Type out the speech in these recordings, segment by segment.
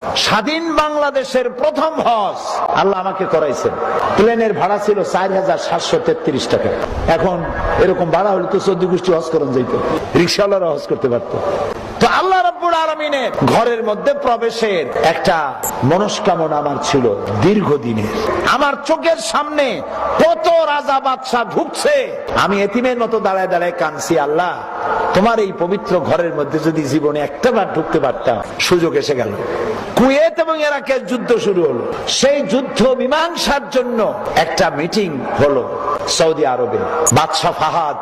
স্বাধীন বাংলাদেশের প্রথম হজ আল্লাহ আমাকে করাইছেন। প্লেনের ভাড়া ছিল ৪,৭৩৩ টাকা। এখন এরকম ভাড়া হলে তো ১৪ গোষ্ঠী হজ করন যাইত, রিকশাওয়ালারা হজ করতে পারতো। তো আল্লাহ রাব্বুল আলামিনের ঘরের মধ্যে প্রবেশের একটা মনস্কামনা আমার ছিল দীর্ঘদিনের। আমার চোখের সামনে কত রাজা বাদশাহ ঢুকছে, আমি এতিমের মতো দাঁড়ায় দাঁড়ায় কাঁদছি, আল্লাহ তোমার এই পবিত্র ঘরের মধ্যে যদি জীবনে একটাবার ঢুকতে পারতাম। সুযোগ এসে গেল। কুয়েত এবং ইরাকের যুদ্ধ শুরু হলো। সেই যুদ্ধ মীমাংসার জন্য একটা মিটিং হলো সৌদি আরবে। বাদশাহ ফাহাদ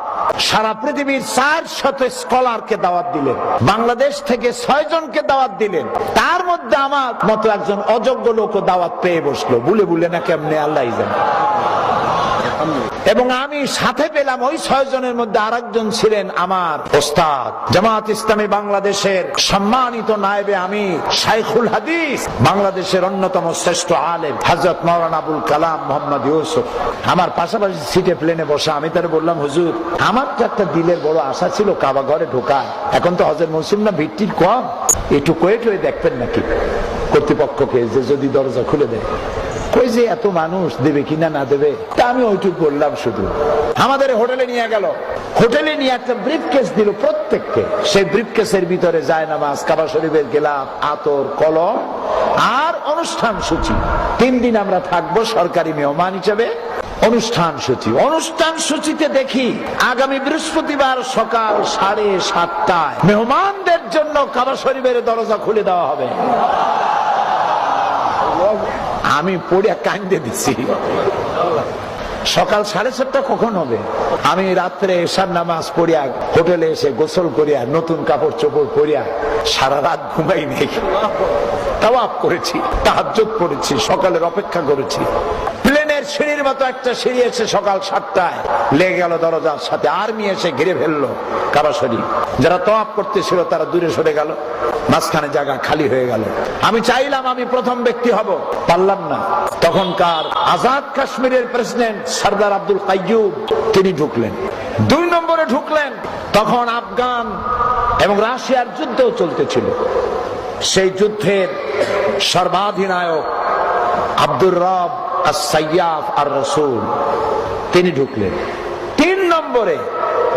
সারা পৃথিবীর 400 স্কলারকে দাওয়াত দিলেন, বাংলাদেশ থেকে 6 জনকে দাওয়াত দিলেন। তার মধ্যে আমার মতো একজন অযোগ্য লোক দাওয়াত পেয়ে বসলো, বুলে বুলে না কেমনে আল্লাহই জানে। এবং আমি সাথে পেলাম ওই 6 জনের মধ্যে আরেকজন ছিলেন আমার ওস্তাদ, জামাত ইসলামী বাংলাদেশের সম্মানিত নায়েবে আমির, শাইখুল হাদিস, বাংলাদেশের অন্যতম শ্রেষ্ঠ আলেম হযরত মাওলানা আবুল কালাম মোহাম্মদ ইউসুফ। আমার পাশাপাশি সিটে প্লেনে বসা। আমি তার বললাম, হুজুর আমার তো একটা দিলের বড় আশা ছিল কাবা ঘরে ঢোকা, এখন তো হজের মৌসুম না, ভিড় কম, একটু কোয়েট হয়ে দেখবেন নাকি কর্তৃপক্ষকে, যে যদি দরজা খুলে দেয়। কই যে এত মানুষ দেবে কিনা না দেবে, তা আমি ওইটুকু বললাম শুধু। আমাদের হোটেলে নিয়ে গেল, হোটেলে নিয়ে একটা ব্রিফকেস দিল প্রত্যেককে। সেই ব্রিফকেসের ভিতরে জায়নামাজ, কাবা শরীফের গেলাফ, আতর, কলম আর অনুষ্ঠান সূচি। 3 দিন আমরা থাকবো সরকারি মেহমান হিসেবে। অনুষ্ঠান সূচিতে দেখি আগামী বৃহস্পতিবার সকাল 7:30টায় মেহমানদের জন্য কাবা শরীফের দরজা খুলে দেওয়া হবে। আমি পড়িয়া কান্দে দিচ্ছি। সকাল 7:30 কখন হবে? আমি রাত্রে এশার নামাজ পড়িয়া হোটেলে এসে গোসল করিয়া নতুন কাপড় চোপড় পরিয়া সারা রাত ঘুমাই নেই, তাওয়াফ করেছি, তাহাজ্জুদ পড়েছি, সকালের অপেক্ষা করেছি। প্লেনের সিঁড়ির মতো একটা সিঁড়ি এসে সকাল 7টায় লেগে গেল দরজার সাথে। আর্মি এসে ঘিরে ফেললো কাবা শরীফ। যারা তাওয়াফ করতেছিল তারা দূরে সরে গেল, মাঝখানে জায়গা খালি হয়ে গেল। আমি চাইলাম আমি প্রথম ব্যক্তি হব, পারলাম না। তখনকার আজাদ কাশ্মীরের প্রেসিডেন্ট সরদার আব্দুল কাইয়ুম তিনি ঢুকলেন। 2 নম্বরে ঢুকলেন। তখন আফগান এবং রাশিয়ার যুদ্ধ চলতেছিল। সেই যুদ্ধের সর্বাধিনায়ক আব্দুর রব আস-সাইয়াফ আর-রাসূল তিনি ঢুকলেন। 3 নম্বরে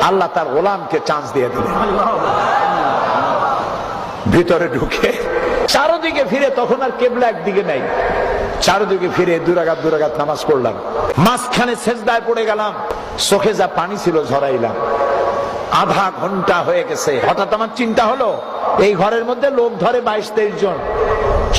আল্লাহ তার গোলামকে চান্স দিয়ে দিলেন। ভিতরে ঢুকে চারদিকে ফিরে, তখন আর কেবলা একদিকে নাই, চারদিকে ফিরে 2 রাকাত নামাজ পড়লাম। মাঝখানে সেজদায় পড়ে গেলাম, চোখে যা পানি ছিল ঝরাইলাম। আধা ঘন্টা হয়ে গেছে। হঠাৎ আমার চিন্তা হলো, এই ঘরের মধ্যে লোক ধরে 22-23 জন।